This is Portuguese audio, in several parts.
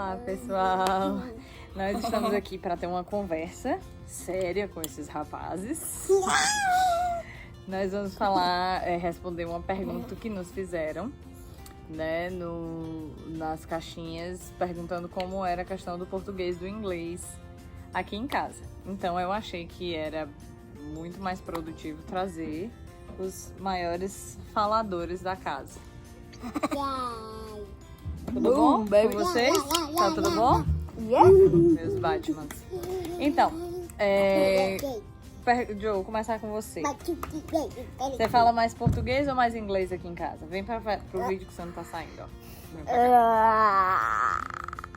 Olá, pessoal! Nós estamos aqui para ter uma conversa séria com esses rapazes. Nós vamos responder uma pergunta que nos fizeram, né, nas caixinhas, perguntando como era a questão do português e do inglês aqui em casa. Então eu achei que era muito mais produtivo trazer os maiores faladores da casa. Tudo bom com vocês? Tá tudo bom? Meus Batmans. Então, Joe, vou começar com você. Você fala mais português ou mais inglês aqui em casa? Vem pro vídeo que você não tá saindo, ó.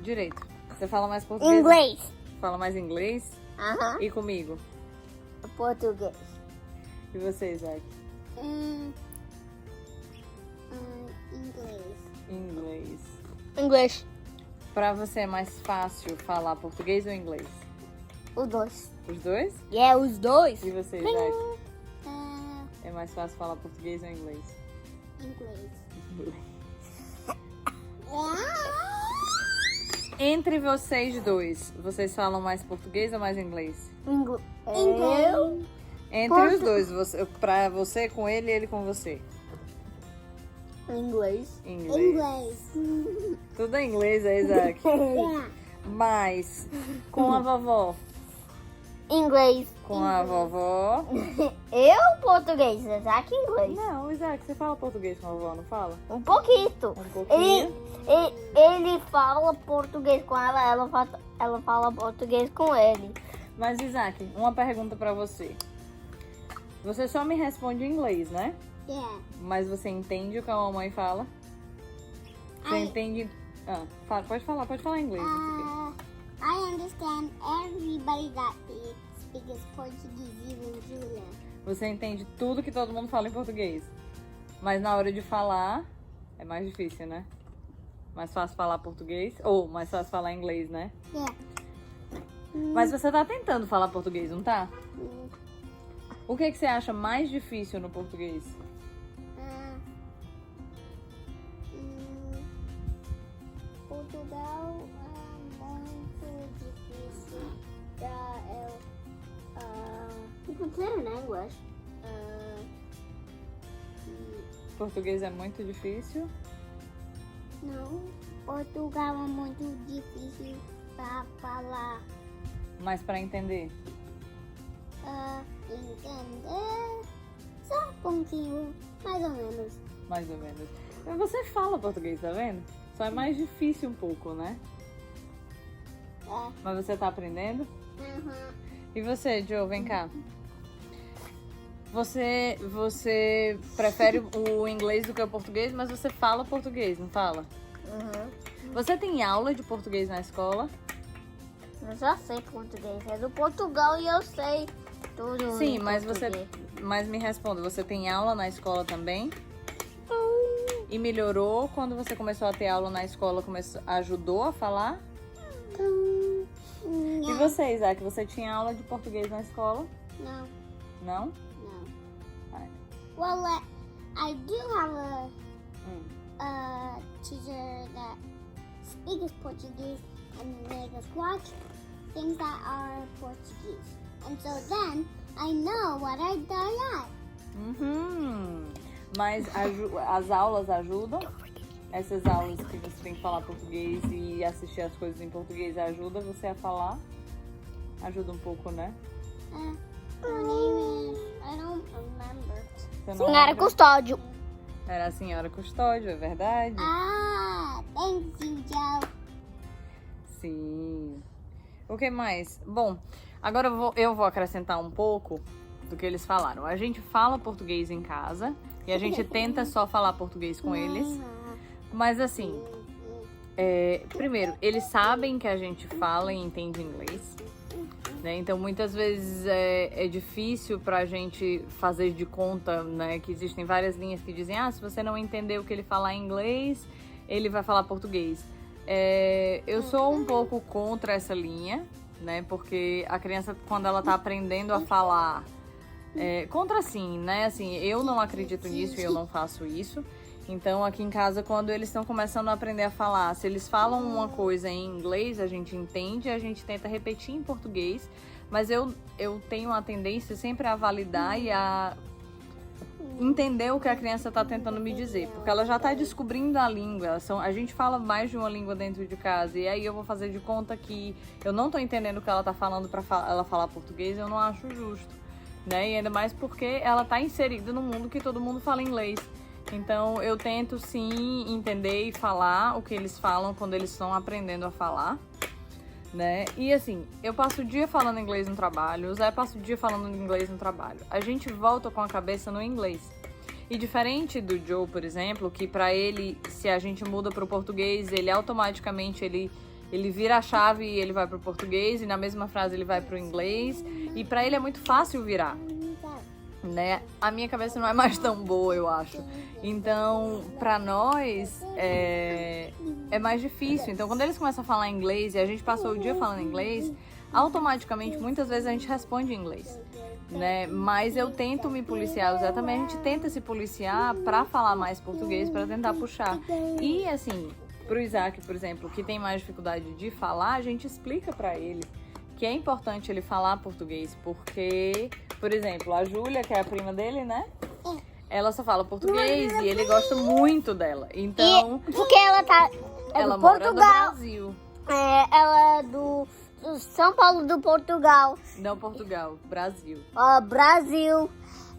Direito. Você fala mais português? Inglês. Fala mais inglês? Aham. E comigo? Português. E você, Isaac? Inglês. Inglês. Inglês. Pra você é mais fácil falar português ou inglês? Os dois. Os dois? Os dois. E você, Isaac? É mais fácil falar português ou inglês? Inglês. Entre vocês dois, vocês falam mais português ou mais inglês? Inglês. Entre os dois, pra você com ele e ele com você. Inglês. Inglês. Tudo em inglês, é, Isaac? Mas com a vovó? Inglês. Com a vovó? Eu português, Isaac inglês. Não, Isaac, você fala português com a vovó, não fala? Um pouquinho. Um pouquinho? Ele fala português com ela fala português com ele. Mas, Isaac, uma pergunta pra você. Você só me responde em inglês, né? Mas você entende o que a mamãe fala? Você entende... pode falar em inglês. I understand everybody that speaks Portuguese, even Julia. Você entende tudo que todo mundo fala em português. Mas na hora de falar, é mais difícil, né? Mais fácil falar português, ou mais fácil falar inglês, né? Mas você tá tentando falar português, não tá? O que você acha mais difícil no português? Portugal é muito difícil para eu. You can say it in English. Português é muito difícil. Não, Portugal é muito difícil para falar. Mas pra entender? Entender só um pouquinho, mais ou menos. Mais ou menos. Mas você fala português, tá vendo? Só é mais difícil um pouco, né? Mas você tá aprendendo? E você, Joe, vem cá. Você prefere o inglês do que o português, mas você fala português, não fala? Você tem aula de português na escola? Eu já sei português. É do Portugal e eu sei tudo. Sim, em mas português. mas me responda, você tem aula na escola também? E melhorou quando você começou a ter aula na escola, ajudou a falar? E você, Isaac, você tinha aula de português na escola? Não, Não? não. Ai. Well, I do have a teacher that speaks Portuguese and makes us watch things that are Portuguese. And so then I know what I got. Mas as aulas ajudam? Essas aulas que você tem que falar português e assistir as coisas em português ajuda você a falar? Ajuda um pouco, né? Her name is, I don't remember. Você não Senhora lembra? Custódio. Era a senhora Custódio, é verdade? Thank you, Joe. Sim. O que mais? Bom, agora eu vou acrescentar um pouco do que eles falaram. A gente fala português em casa e a gente tenta só falar português com eles. Mas assim, primeiro, eles sabem que a gente fala e entende inglês, né? Então muitas vezes é difícil pra gente fazer de conta, né? Que existem várias linhas que dizem, se você não entender o que ele falar em inglês, ele vai falar português. Eu sou um pouco contra essa linha, né? Porque a criança, quando ela tá aprendendo a falar, contra sim, né? Assim, eu não acredito nisso e eu não faço isso. Então, aqui em casa, quando eles estão começando a aprender a falar, se eles falam uma coisa em inglês, a gente entende, a gente tenta repetir em português, mas eu tenho uma tendência sempre a validar e a entender o que a criança está tentando me dizer, porque ela já está descobrindo a língua. A gente fala mais de uma língua dentro de casa, e aí eu vou fazer de conta que eu não estou entendendo o que ela está falando para ela falar português, eu não acho justo, né? E ainda mais porque ela está inserida no mundo que todo mundo fala inglês. Então eu tento sim entender e falar o que eles falam quando eles estão aprendendo a falar, né? E assim, eu passo o dia falando inglês no trabalho, o Zé passa o dia falando inglês no trabalho. A gente volta com a cabeça no inglês. E diferente do Joe, por exemplo, que pra ele, se a gente muda pro português, ele automaticamente ele vira a chave e ele vai pro português, e na mesma frase ele vai pro inglês, e pra ele é muito fácil virar, né? A minha cabeça não é mais tão boa, eu acho. Então, pra nós, é mais difícil. Então, quando eles começam a falar inglês e a gente passou o dia falando inglês, automaticamente, muitas vezes a gente responde em inglês, né? Mas eu tento me policiar, exatamente, a gente tenta se policiar pra falar mais português, pra tentar puxar. E, assim, pro Isaac, por exemplo, que tem mais dificuldade de falar, a gente explica pra ele que é importante ele falar português, porque, por exemplo, a Júlia, que é a prima dele, né? Ela só fala português e ele gosta muito dela. Então, porque ela do mora no Portugal. Brasil. Ela é do São Paulo do Portugal. Não, Portugal, Brasil. Brasil.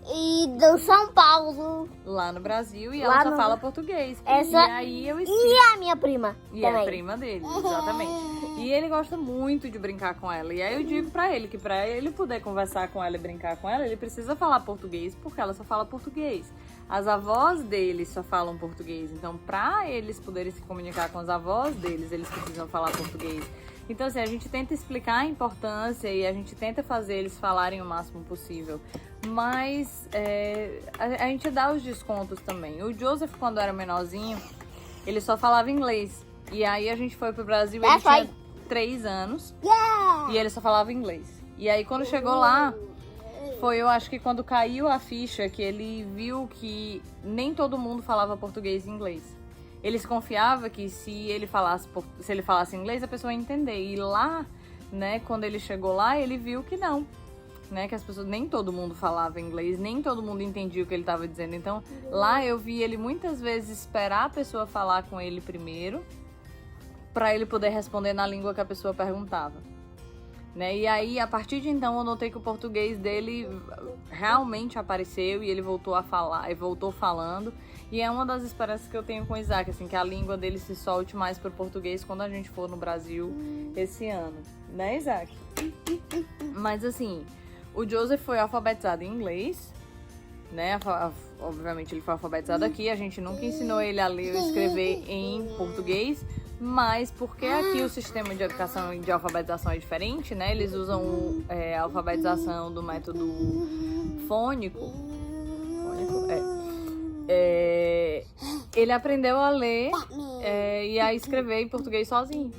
E do São Paulo. Lá no Brasil, e Lá ela só no- fala português. Essa- E aí eu explico. E a minha prima E é também. a prima dele, exatamente. E ele gosta muito de brincar com ela. E aí eu digo pra ele que pra ele poder conversar com ela e brincar com ela, ele precisa falar português, porque ela só fala português. As avós deles só falam português. Então, pra eles poderem se comunicar com as avós deles, eles precisam falar português. Então, assim, a gente tenta explicar a importância e a gente tenta fazer eles falarem o máximo possível. Mas a gente dá os descontos também. O Joseph, quando era menorzinho, ele só falava inglês. E aí a gente foi pro Brasil, ele tinha 3 anos e ele só falava inglês. E aí quando chegou lá, foi, eu acho que quando caiu a ficha, que ele viu que nem todo mundo falava português e inglês. Ele se confiava que se ele falasse inglês, a pessoa ia entender. E lá, né, quando ele chegou lá, ele viu que não. Né, que as pessoas, nem todo mundo falava inglês, nem todo mundo entendia o que ele estava dizendo. Então, lá eu vi ele muitas vezes esperar a pessoa falar com ele primeiro, para ele poder responder na língua que a pessoa perguntava. Né? E aí, a partir de então, eu notei que o português dele realmente apareceu e ele voltou a falar, e voltou falando. E é uma das esperanças que eu tenho com o Isaac, assim, que a língua dele se solte mais pro português quando a gente for no Brasil esse ano. Né, Isaac? Mas assim, o Joseph foi alfabetizado em inglês, né? Obviamente ele foi alfabetizado aqui, a gente nunca ensinou ele a ler ou escrever em português, mas porque aqui o sistema de educação e de alfabetização é diferente, né? Eles usam a alfabetização do método fônico. Ele aprendeu a ler e a escrever em português sozinho.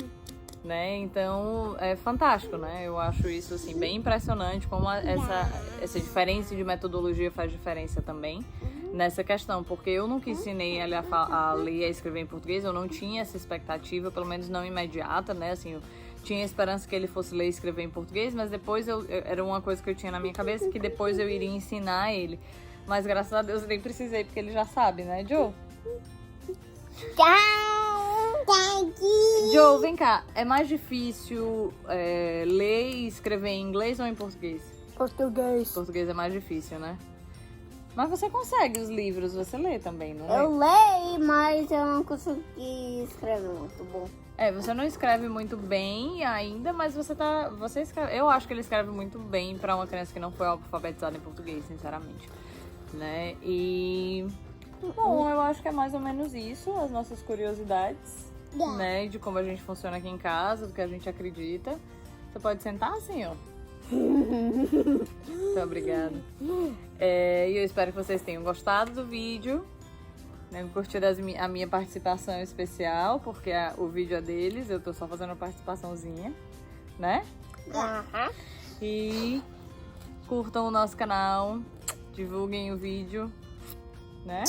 Né? Então é fantástico, né? Eu acho isso assim bem impressionante como essa diferença de metodologia faz diferença também nessa questão, porque eu nunca ensinei ele a ler e a escrever em português, eu não tinha essa expectativa, pelo menos não imediata, né? Assim, eu tinha esperança que ele fosse ler e escrever em português, mas depois era uma coisa que eu tinha na minha cabeça que depois eu iria ensinar ele. Mas graças a Deus eu nem precisei, porque ele já sabe, né, Joe? Joe, vem cá, é mais difícil ler e escrever em inglês ou em português? Português. Português é mais difícil, né? Mas você consegue os livros, você lê também, não é? Eu leio, mas eu não consegui escrever muito bom. Você não escreve muito bem ainda, mas você escreve. Eu acho que ele escreve muito bem pra uma criança que não foi alfabetizada em português, sinceramente, né? E bom, eu acho que é mais ou menos isso, as nossas curiosidades, né, de como a gente funciona aqui em casa, do que a gente acredita. Você pode sentar assim, ó. Muito obrigada. E eu espero que vocês tenham gostado do vídeo, né, curtido a minha participação especial, porque o vídeo é deles, eu tô só fazendo uma participaçãozinha, né? E curtam o nosso canal, divulguem o vídeo, né?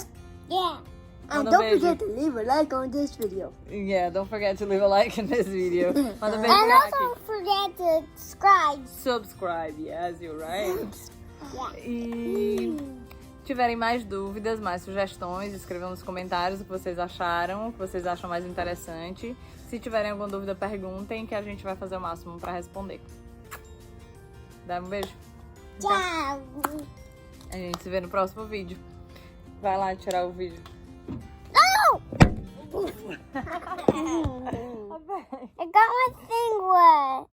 And Manda don't beijo. forget to leave a like on this video. Yeah, don't forget to leave a like in this video. Manda beijo And pra also Aki. forget to subscribe. Subscribe, yes, you're right. Yeah. E tiverem mais dúvidas, mais sugestões, escrevam nos comentários o que vocês acharam, o que vocês acham mais interessante. Se tiverem alguma dúvida, perguntem que a gente vai fazer o máximo pra responder. Dá um beijo. Ciao. A gente se vê no próximo vídeo. Vai lá tirar o vídeo. I got my thing wet.